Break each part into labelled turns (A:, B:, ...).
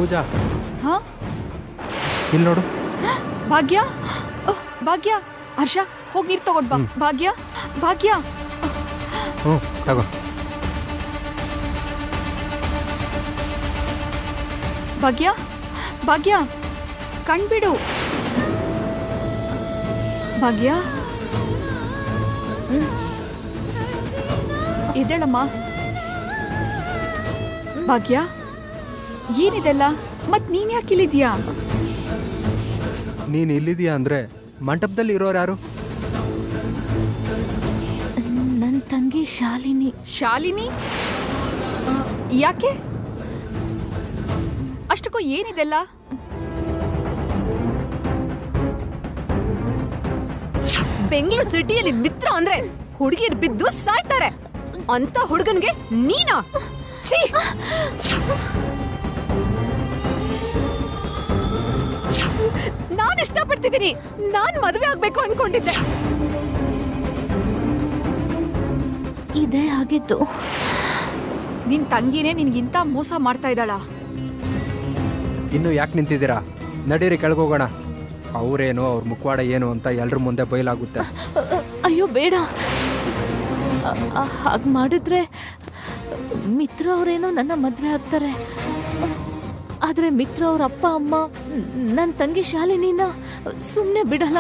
A: ಪೂಜಾ
B: ಹಾ
A: ಇಲ್ಲಿ ನೋಡು.
B: ಭಾಗ್ಯ, ಭಾಗ್ಯ, ಹರ್ಷ ಹೋಗಿ ನೀರು ತಗೊಂಡ್ ಬಾ. ಭಾಗ್ಯ, ಭಾಗ್ಯ.
A: ತಗೋ.
B: ಭಾಗ್ಯ, ಭಾಗ್ಯ, ಕಣ್ಬಿಡು. ಭಾಗ್ಯ, ಎದ್ದೇಳಮ್ಮ. ಭಾಗ್ಯ, ಏನಿದೆಲ್ಲ? ಮತ್ ನೀನ್ ಯಾಕೆ ಇಲ್ಲಿದ್ಯಾ?
A: ನೀನು ಇಲ್ಲಿದೀಯಾ ಅಂದ್ರೆ ಮಂಟಪದಲ್ಲಿ ಇರೋರು ಯಾರು?
C: ನನ್ನ ತಂಗಿ ಶಾಲಿನಿ.
B: ಶಾಲಿನಿ? ಯಾಕೆ? ಅಷ್ಟಕ್ಕೂ ಏನಿದೆಲ್ಲ? ಬೆಂಗಳೂರು ಸಿಟಿಯಲ್ಲಿ ಮಿತ್ರ ಅಂದ್ರೆ ಹುಡುಗಿಯರು ಬಿದ್ದು ಸಾಯ್ತಾರೆ. ಅಂತ ಹುಡುಗನ್ಗೆ ನೀನಾ? ನಾನ್ ಇಷ್ಟಪಡ್ತಿದ್ದೀನಿ. ನಾನ್ ಮದುವೆ ಆಗ್ಬೇಕು ಅನ್ಕೊಂಡಿದ್ದೆ.
C: ಇದೇ ಆಗಿದ್ದು.
B: ನಿನ್ ತಂಗಿನೇ ನಿನ್ಗಿಂತ ಮೋಸ ಮಾಡ್ತಾ ಇದ್ದಾಳ.
A: ಇನ್ನು ಯಾಕೆ ನಿಂತಿದ್ದೀರಾ? ನಡೀರಿ ಕೆಳಗೋಗೋಣ. ಅವರೇನು ಅವ್ರ ಮುಖವಾಡ ಏನು ಅಂತ ಎಲ್ರ ಮುಂದೆ ಬಯಲಾಗುತ್ತೆ.
C: ಅಯ್ಯೋ ಬೇಡ, ಹಾಗೆ ಮಾಡಿದ್ರೆ ಮಿತ್ರ ಅವರೇನೋ ನನ್ನ ಮದುವೆ ಆಗ್ತಾರೆ. ಆದರೆ ಮಿತ್ರ ಅವ್ರ ಅಪ್ಪ ಅಮ್ಮ ನನ್ನ ತಂಗಿ ಶಾಲಿನಿನ ಸುಮ್ಮನೆ ಬಿಡಲ್ಲ.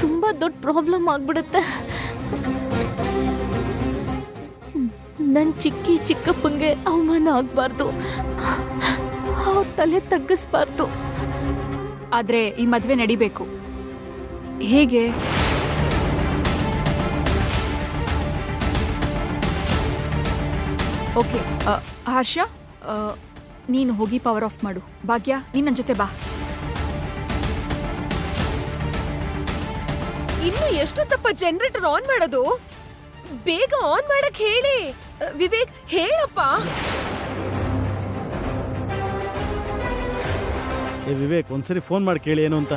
C: ತುಂಬ ದೊಡ್ಡ ಪ್ರಾಬ್ಲಮ್ ಆಗ್ಬಿಡುತ್ತೆ. ನನ್ನ ಚಿಕ್ಕಪ್ಪಂಗೆ ಅವಮಾನ ಆಗಬಾರ್ದು, ಅವ್ರ ತಲೆ ತಗ್ಗಿಸ್ಬಾರ್ದು.
B: ಆದ್ರೆ ಈ ಮದ್ವೆ ನಡಿಬೇಕು. ಹೇಗೆ? ಓಕೆ ಹರ್ಷ, ನೀನು ಹೋಗಿ ಪವರ್ ಆಫ್ ಮಾಡು. ಭಾಗ್ಯ, ನೀನ್ ನನ್ನ ಜೊತೆ ಬಾ.
D: ಇನ್ನು ಎಷ್ಟೊತ್ತಪ್ಪ ಜನರೇಟರ್ ಆನ್ ಮಾಡೋದು? ಬೇಗ ಆನ್ ಮಾಡಕ್ ಹೇಳಿ. ವಿವೇಕ್, ಹೇಳಪ್ಪ.
E: ವಿವೇಕ್, ಒಂದ್ಸರಿ ಫೋನ್ ಮಾಡಿ ಕೇಳಿ ಏನು ಅಂತ.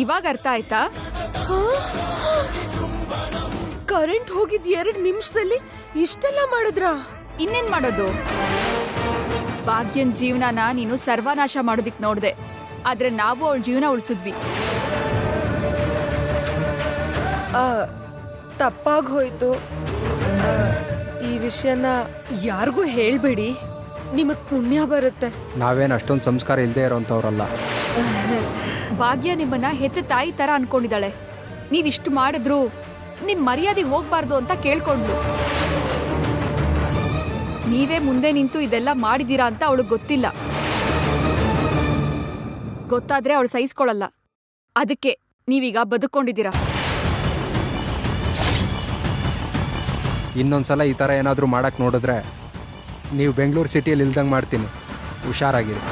B: ಇವಾಗ ಅರ್ಥ ಆಯ್ತಾ?
D: ಕರೆಂಟ್ ಹೋಗಿದ್ 2 ನಿಮಿಷದಲ್ಲಿ ಇಷ್ಟೆಲ್ಲ ಮಾಡಿದ್ರ?
B: ಇನ್ನೇನ್ ಮಾಡೋದು? ಭಾಗ್ಯನ್ ಜೀವನನ ನೀನು ಸರ್ವನಾಶ ಮಾಡೋದಿಕ್ ನೋಡ್ದೆ, ಆದ್ರೆ ನಾವು ಅವಳ ಜೀವನ ಉಳಿಸಿದ್ವಿ.
D: ತಪ್ಪಾಗ್ ಹೋಯ್ತು. ಈ ವಿಷಯನ ಯಾರಿಗೂ ಹೇಳ್ಬೇಡಿ, ನಿಮಗ್ ಪುಣ್ಯ ಬರುತ್ತೆ.
A: ನಾವೇನು ಅಷ್ಟೊಂದು ಸಂಸ್ಕಾರ ಇಲ್ಲದೆ ಇರೋಂಥವ್ರಲ್ಲ.
B: ಭಾಗ್ಯ ನಿಮ್ಮನ್ನ ಹೆತ್ತ ತಾಯಿ ತರ ಅನ್ಕೊಂಡಿದ್ದಾಳೆ. ನೀವಿಷ್ಟು ಮಾಡಿದ್ರು ನಿಮ್ ಮರ್ಯಾದೆ ಹೋಗ್ಬಾರ್ದು ಅಂತ ಕೇಳ್ಕೊಂಡ್ಲು. ನೀವೇ ಮುಂದೆ ನಿಂತು ಇದೆಲ್ಲ ಮಾಡಿದೀರಾ ಅಂತ ಅವಳಿಗೆ ಗೊತ್ತಿಲ್ಲ. ಗೊತ್ತಾದ್ರೆ ಅವಳು ಸಹಿಸ್ಕೊಳ್ಳಲ್ಲ. ಅದಕ್ಕೆ ನೀವೀಗ ಬದುಕೊಂಡಿದ್ದೀರಾ.
A: ಇನ್ನೊಂದ್ಸಲ ಈ ಥರ ಏನಾದರೂ ಮಾಡಕ್ಕೆ ನೋಡಿದ್ರೆ ನೀವು ಬೆಂಗಳೂರು ಸಿಟಿಯಲ್ಲಿ ಇಲ್ದಂಗೆ ಮಾಡ್ತೀನಿ. ಹುಷಾರಾಗಿರಿ.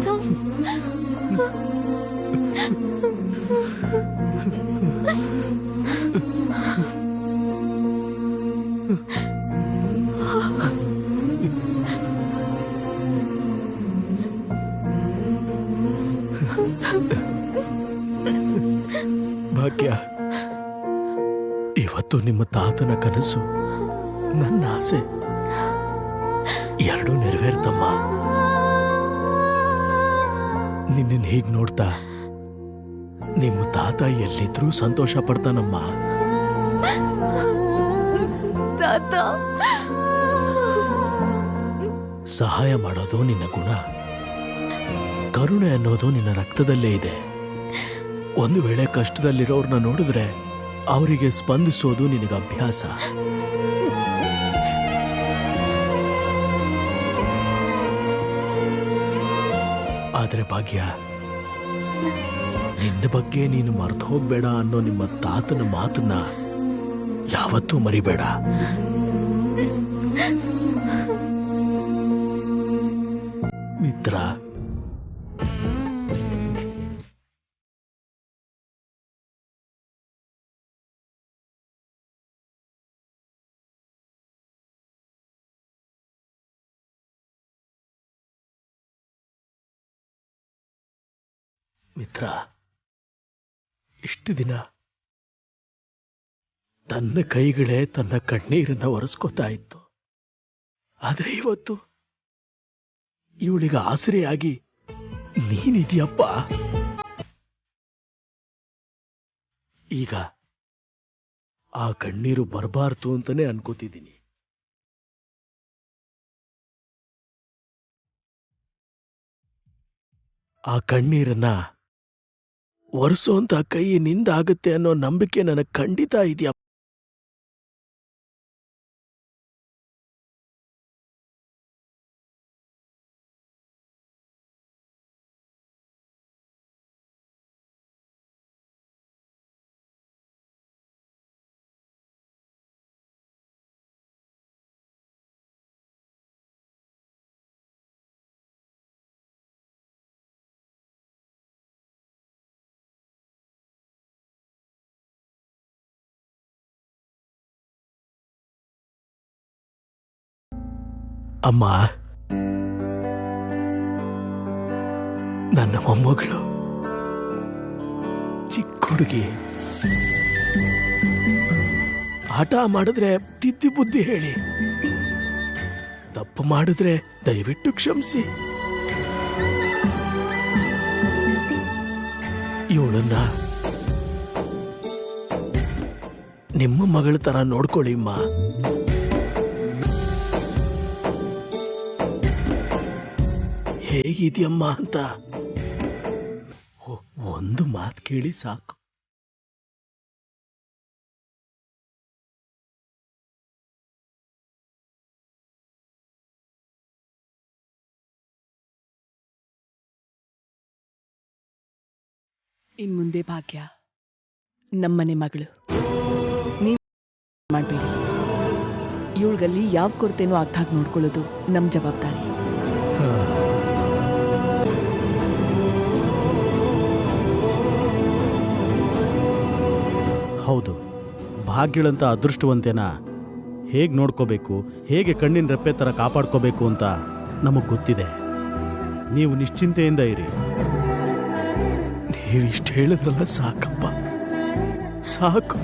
C: ತಾತ.
F: ಭಾಗ್ಯ, ಇವತ್ತು ನಿಮ್ಮ ತಾತನ ಕನಸು, ನನ್ನ ಆಸೆ ಎರಡೂ ನೆರವೇರ್ತಮ್ಮ. ನಿನ್ನ ಹೀಗ್ ನೋಡ್ತಾ ನಿಮ್ಮ ತಾತ ಎಲ್ಲಿದ್ರೂ ಸಂತೋಷ ಪಡ್ತಾನಮ್ಮ.
C: ತಾತ,
F: ಸಹಾಯ ಮಾಡೋದು ನಿನ್ನ ಗುಣ, ಕರುಣೆ ಅನ್ನೋದು ನಿನ್ನ ರಕ್ತದಲ್ಲೇ ಇದೆ. ಒಂದು ವೇಳೆ ಕಷ್ಟದಲ್ಲಿರೋರ್ನ ನೋಡಿದ್ರೆ ಅವರಿಗೆ ಸ್ಪಂದಿಸೋದು ನಿನಗೆ ಅಭ್ಯಾಸ. ಆದ್ರೆ ಭಾಗ್ಯ, ನಿನ್ನ ಬಗ್ಗೆ ನೀನು ಮರ್ತು ಹೋಗ್ಬೇಡ ಅನ್ನೋ ನಿಮ್ಮ ತಾತನ ಮಾತನ್ನ ಯಾವತ್ತೂ ಮರಿಬೇಡ. ಮಿತ್ರ, ಮಿತ್ರ, ಇಷ್ಟು ದಿನ ತನ್ನ ಕೈಗಳೇ ತನ್ನ ಕಣ್ಣೀರನ್ನ ಒರೆಸ್ಕೋತಾ ಇತ್ತು. ಆದ್ರೆ ಇವತ್ತು ಇವಳಿಗೆ ಆಸರೆಯಾಗಿ ನೀನಿದೆಯಪ್ಪ. ಈಗ ಆ ಕಣ್ಣೀರು ಬರಬಾರ್ದು ಅಂತಾನೆ ಅನ್ಕೋತಿದ್ದೀನಿ. ಆ ಕಣ್ಣೀರನ್ನ ಒರೆಸೋಂತ ಕೈ ನಿಂದಾಗುತ್ತೆ ಅನ್ನೋ ನಂಬಿಕೆ ನನಗೆ ಖಂಡಿತ ಇದೆಯಪ್ಪ. ಅಮ್ಮ, ನನ್ನ ಮೊಮ್ಮಗಳು ಚಿಕ್ಕ ಹುಡುಗಿ, ಆಟ ಮಾಡಿದ್ರೆ ತಿದ್ದಿ ಬುದ್ಧಿ ಹೇಳಿ, ತಪ್ಪು ಮಾಡಿದ್ರೆ ದಯವಿಟ್ಟು ಕ್ಷಮಿಸಿ. ಇವಳನ್ನ ನಿಮ್ಮ ಮಗಳ ತರ ನೋಡ್ಕೊಳ್ಳಿ ಅಮ್ಮ. ಹೇಗಿದೆಯಮ್ಮ ಅಂತ ಒಂದು ಮಾತು ಕೇಳಿ ಸಾಕು.
G: ಇನ್ ಮುಂದೆ ಭಾಗ್ಯ ನಮ್ಮನೆ ಮಗಳು, ನೀವು ಮಾಡಬೇಡಿ. ಇವಳಿಗಲ್ಲಿ ಯಾವ ಕೊರತೆನೂ ಆಗ್ದಾಗ ನೋಡ್ಕೊಳ್ಳೋದು ನಮ್ಮ ಜವಾಬ್ದಾರಿ.
E: ಹೌದು, ಭಾಗ್ಯಳಂತ ಅದೃಷ್ಟವಂತೆನ ಹೇಗೆ ನೋಡ್ಕೋಬೇಕು, ಹೇಗೆ ಕಣ್ಣಿನ ರೆಪ್ಪೆ ಥರ ಕಾಪಾಡ್ಕೋಬೇಕು ಅಂತ ನಮಗೆ ಗೊತ್ತಿದೆ. ನೀವು ನಿಶ್ಚಿಂತೆಯಿಂದ ಇರಿ.
F: ನೀವಿಷ್ಟು ಹೇಳಿದ್ರಲ್ಲ ಸಾಕಪ್ಪ, ಸಾಕು.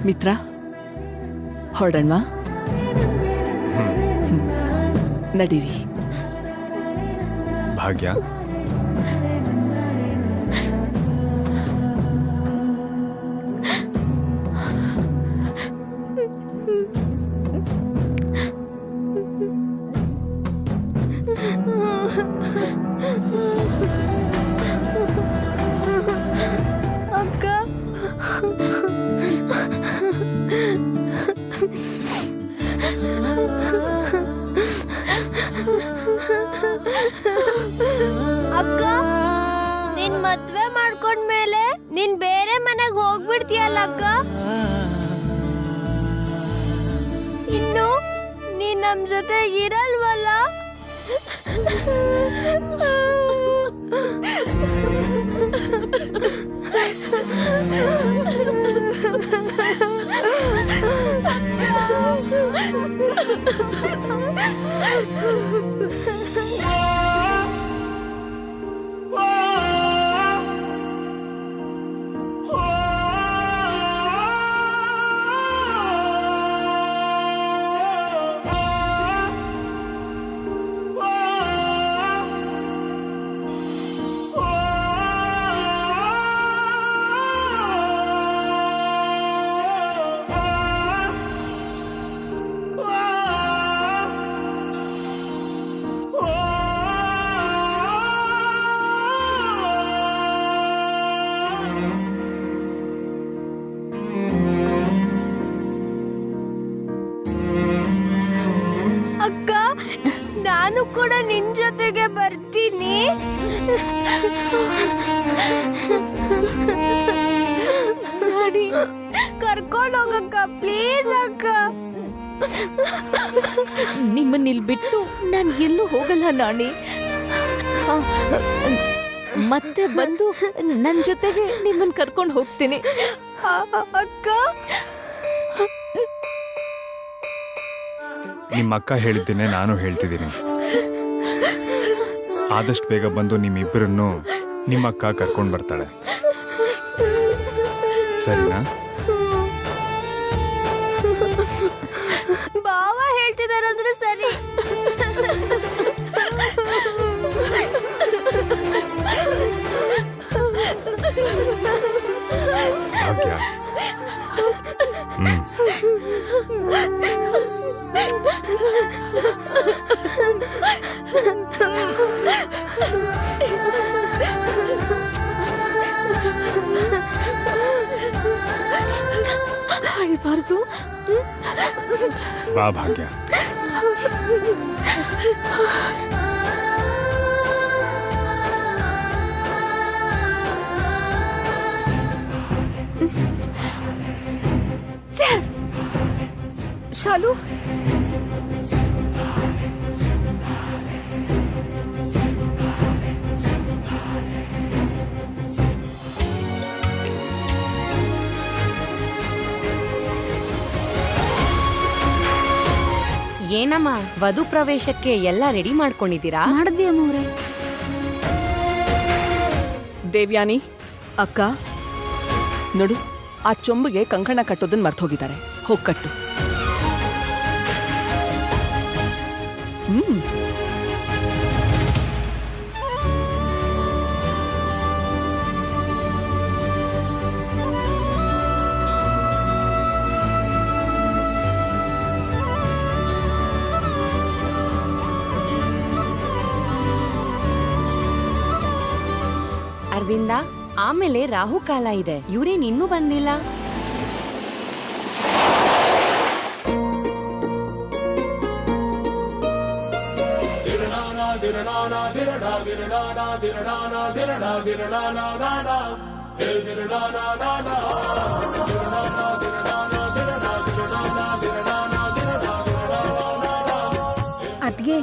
G: ಮಿತ್ರ, ಹೊರಡಣ್ವಾ? ನಡೀರಿ.
A: ಭಾಗ್ಯ,
C: ಅಕ್ಕ,
H: ಅಕ್ಕ, ನಿನ್ ಮದ್ವೆ ಮಾಡ್ಕೊಂಡ್ಮೇಲೆ ನೀನ್ ಬೇರೆ ಮನೆಗ್ ಹೋಗ್ಬಿಡ್ತೀಯಲ್ಲ ಅಕ್ಕ. ಇನ್ನು ನೀನ್ ನಮ್ ಜೊತೆ ಇರಲ್ವಲ್ಲ? ಅಕ್ಕ ನಾನು ಕೂಡ ನಿನ್ ಜೊತೆಗೆ ಬರ್ತೀನಿ. ಕರ್ಕೊಂಡು ಹೋಗಕ್ಕ ಪ್ಲೀಸ್ ಅಕ್ಕ.
C: ನಿಮ್ಮನ್ನ ಇಲ್ಲಿ ಬಿಟ್ಟು ನಾನು ಎಲ್ಲೂ ಹೋಗಲ್ಲ ನಾಣಿ. ಆ, ಮತ್ತೆ ಬಂದು ನನ್ನ ಜೊತೆಗೆ ನಿಮ್ಮನ್ನ ಕರ್ಕೊಂಡು ಹೋಗ್ತೀನಿ.
H: ಅಕ್ಕ
I: ನಿಮ್ಮ ಅಕ್ಕ ಹೇಳಿದ್ದೇನೆ ನಾನು ಹೇಳ್ತಿದ್ದೀನಿ. ಆದಷ್ಟು ಬೇಗ ಬಂದು ನಿಮ್ಮಿಬ್ಬರನ್ನು ನಿಮ್ಮ ಅಕ್ಕ ಕರ್ಕೊಂಡು ಬರ್ತಾಳೆ, ಸರಿನಾ?
H: ಬಾವ ಹೇಳ್ತಿದಾರಂದ್ರೆ ಸರಿ.
I: ಭಾಗ್ಯ,
C: ಅಳ್ಬಾರ್ದು.
I: ಬಾ ಭಾಗ್ಯ.
B: ಶಾಲು,
J: ಏನಮ್ಮ ವಧು ಪ್ರವೇಶಕ್ಕೆ ಎಲ್ಲ ರೆಡಿ ಮಾಡ್ಕೊಂಡಿದ್ದೀರಾ?
B: ಮಾಡಿದ್ವಿ ಅಮ್ಮವ್ರೆ.
G: ದೇವ್ಯಾನಿ ಅಕ್ಕ ನೋಡು, ಆ ಚೊಂಬಿಗೆ ಕಂಕಣ ಕಟ್ಟೋದನ್ನ ಮರ್ತು ಹೋಗಿದ್ದಾರೆ. ಹೋಗ್ ಕಟ್ಟು.
J: ಅರವಿಂದ, ಆಮೇಲೆ ರಾಹುಕಾಲ ಇದೆ, ಇವ್ರೇನ್ ಇನ್ನೂ ಬಂದಿಲ್ಲ.
B: ಅದ್ಗೆ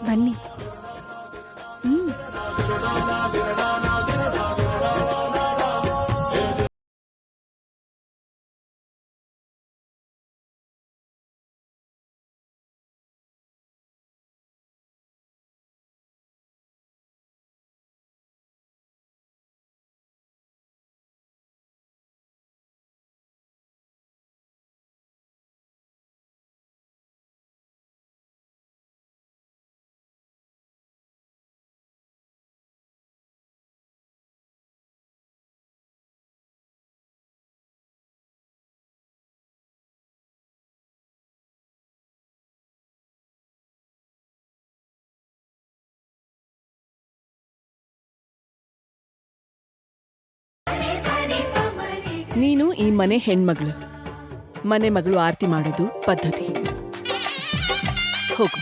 B: ಬನ್ನಿ.
G: ನೀನು ಈ ಮನೆ ಹೆಣ್ಮಗಳು. ಮನೆ ಮಗಳು ಆರತಿ ಮಾಡೋದು ಪದ್ಧತಿ. ಹೋಗು.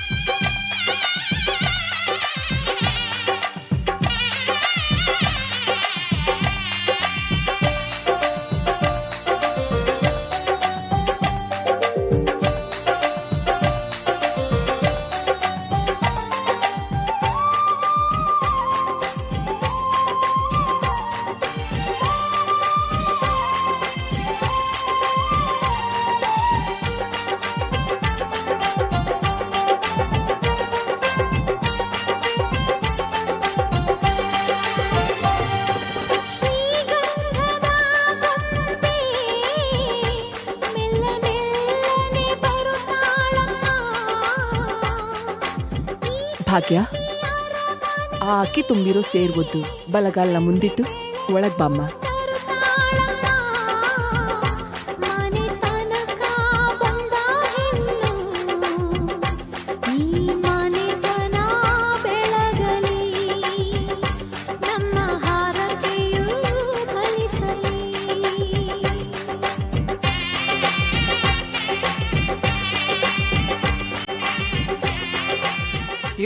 G: ಭಾಗ್ಯ, ಆ ಅಕ್ಕಿ ತುಂಬಿರೋ ಸೇರ್ವದ್ದು ಬಲಗಾಲ್ನ ಮುಂದಿಟ್ಟು ಒಳಗ್ ಬಾಮ್ಮ.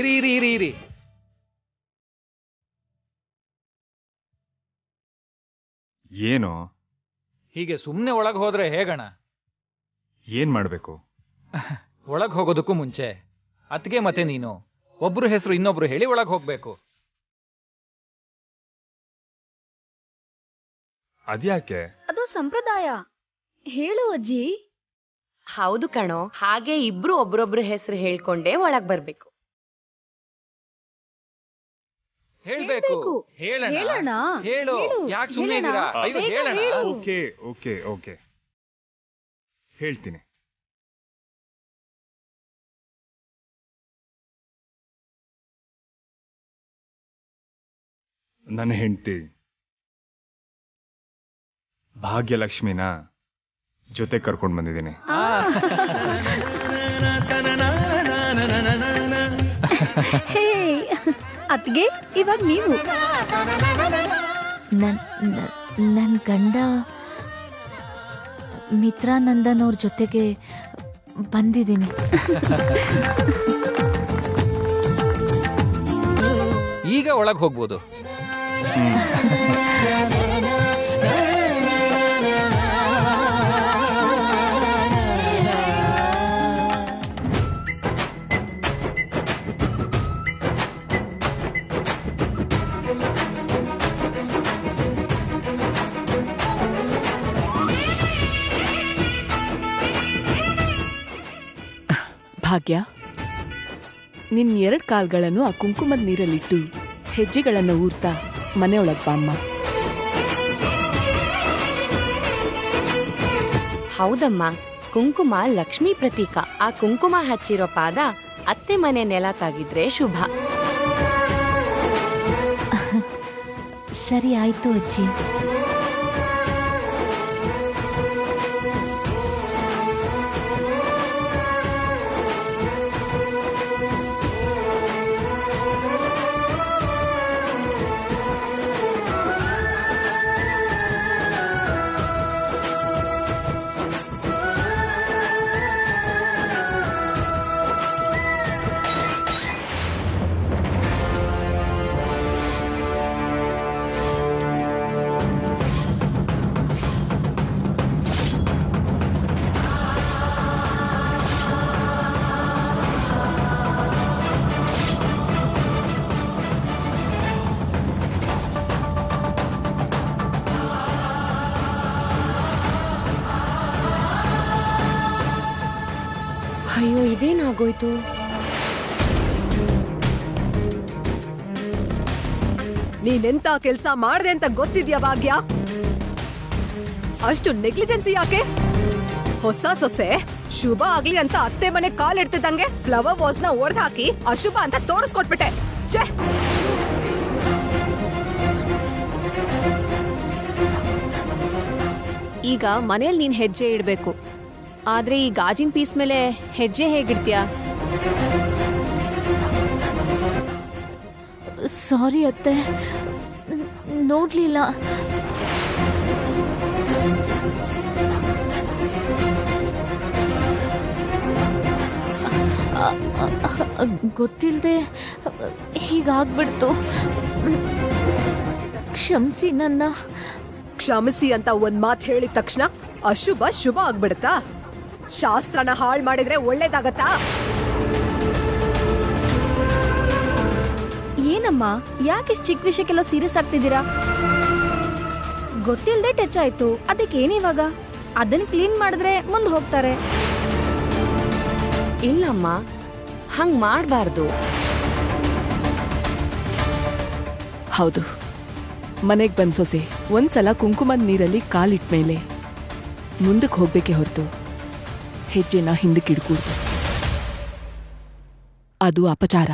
K: ಇರಿ ಇರಿ ಇರಿ ಇರಿ
I: ಏನು?
K: ಹೀಗೆ ಸುಮ್ಮನೆ ಒಳಗೆ ಹೋದ್ರೆ ಹೇಗಣ?
I: ಏನ್ ಮಾಡ್ಬೇಕು?
K: ಒಳಗೆ ಹೋಗೋದಕ್ಕೂ ಮುಂಚೆ ಅತ್ಗೆ ಮತ್ತೆ ನೀನು ಒಬ್ರು ಹೆಸರು ಇನ್ನೊಬ್ರು ಹೇಳಿ ಒಳಗೆ ಹೋಗ್ಬೇಕು.
I: ಅದ್ಯಾಕೆ?
H: ಅದು ಸಂಪ್ರದಾಯ. ಹೇಳು ಅಜ್ಜಿ.
J: ಹೌದು ಕಣೋ, ಹಾಗೆ ಇಬ್ರು ಒಬ್ರೊಬ್ರು ಹೆಸರು ಹೇಳ್ಕೊಂಡೇ ಒಳಗ್ ಬರ್ಬೇಕು.
K: ಹೇಳ್ಬೇಕು.
H: ಹೇಳೋಣ.
K: ಹೇಳು. ಯಾಕೆ ಸುಮ್ಮನೆ ಇದ್ದೀರಾ? ಅಯ್ಯೋ ಹೇಳೋಣ.
I: ಓಕೆ ಓಕೆ ಓಕೆ, ಹೇಳ್ತೀನಿ. ನನ್ನ ಹೆಂಡತಿ ಭಾಗ್ಯಲಕ್ಷ್ಮಿನ ಜೊತೆ ಕರ್ಕೊಂಡು ಬಂದಿದ್ದೀನಿ.
H: ಅತ್ಗೆ, ಇವಾಗ ನೀವು.
C: ನನ್ನ ಗಂಡ ಮಿತ್ರಾನಂದನ್ ಅವ್ರ ಜೊತೆಗೆ ಬಂದಿದ್ದೀನಿ.
K: ಈಗ ಒಳಗೆ ಹೋಗ್ಬೋದು.
G: ಭಾಗ್ಯ, ನಿನ್ 2 ಕಾಲ್ಗಳನ್ನು ಆ ಕುಂಕುಮದ ನೀರಲ್ಲಿಟ್ಟು ಹೆಜ್ಜೆಗಳನ್ನು ಊರ್ತಾ ಮನೆಯೊಳಗ್ ಬಾಮ್ಮ.
J: ಹೌದಮ್ಮ, ಕುಂಕುಮ ಲಕ್ಷ್ಮೀ ಪ್ರತೀಕ. ಆ ಕುಂಕುಮ ಹಚ್ಚಿರೋ ಪಾದ ಅತ್ತೆ ಮನೆ ನೆಲ ತಾಗಿದ್ರೆ ಶುಭ.
C: ಸರಿ ಆಯ್ತು ಅಜ್ಜಿ.
J: ಅಯ್ಯೋ, ಇದೇನಾಗೋಯ್ತು?
D: ನೀನೆಂತ ಕೆಲ್ಸ ಮಾಡ್ದೆ ಅಂತ ಗೊತ್ತಿದ್ಯಾ ಭಾಗ್ಯ? ಅಷ್ಟು ನೆಗ್ಲಿಜೆನ್ಸಿ ಯಾಕೆ? ಹೊಸ ಸೊಸೆ ಶುಭ ಆಗ್ಲಿ ಅಂತ ಅತ್ತೆ ಮನೆ ಕಾಲಿಡ್ತಿದ್ದಂಗೆ ಫ್ಲವರ್ ವಾಸ್ ನ ಒಡೆದು ಹಾಕಿ ಅಶುಭ ಅಂತ ತೋರಿಸ್ಕೊಟ್ಬಿಟ್ಟೆ. ಛೇ!
H: ಈಗ ಮನೇಲಿ ನೀನ್ ಹೆಜ್ಜೆ ಇಡ್ಬೇಕು. ಆದ್ರೆ ಈ ಗಾಜಿನ ಪೀಸ್ ಮೇಲೆ ಹೆಜ್ಜೆ ಹೇಗಿಡ್ತೀಯಾ?
C: ಸಾರಿ ಅತ್ತೆ, ನೋಡ್ಲಿಲ್ಲ. ಗೊತ್ತಿಲ್ಲದೆ ಹೀಗಾಗ್ಬಿಡ್ತು. ಕ್ಷಮಿಸಿ ನನ್ನ.
D: ಕ್ಷಮಿಸಿ ಅಂತ ಒಂದ್ ಮಾತು ಹೇಳಿದ ತಕ್ಷಣ ಅಶುಭ ಶುಭ ಆಗ್ಬಿಡುತ್ತಾ? ಶಾಸ್ತ್ರನ ಹಾಳು ಮಾಡಿದ್ರೆ ಒಳ್ಳೇದಾಗತ್ತಾ?
H: ಏನಮ್ಮ, ಯಾಕಿಷ್ಟು ಚಿಕ್ಕ ವಿಷಯಕ್ಕೆಲ್ಲ ಸೀರಿಯಸ್ ಆಗ್ತಿದ್ದೀರಾ? ಗೊತ್ತಿಲ್ಲದೆ ಟಚ್ ಆಯ್ತು, ಅದಕ್ಕೇನಿವಾಗ? ಅದನ್ನ ಕ್ಲೀನ್ ಮಾಡಿದ್ರೆ ಮುಂದೆ ಹೋಗ್ತಾರೆ.
J: ಇಲ್ಲಮ್ಮ, ಹಂಗ್ ಮಾಡ್ಬಾರ್ದು.
G: ಹೌದು, ಮನೆಗ್ ಬಂದ್ ಸೊಸೆ ಒಂದ್ಸಲ ಕುಂಕುಮದ ನೀರಲ್ಲಿ ಕಾಲಿಟ್ಮೇಲೆ ಮುಂದಕ್ಕೆ ಹೋಗ್ಬೇಕೆ ಹೊರತು ಹೆಜ್ಜೆನ ಹಿಂದಕ್ಕಿಡ್ಕೂಡ್ದು. ಅದು ಅಪಚಾರ.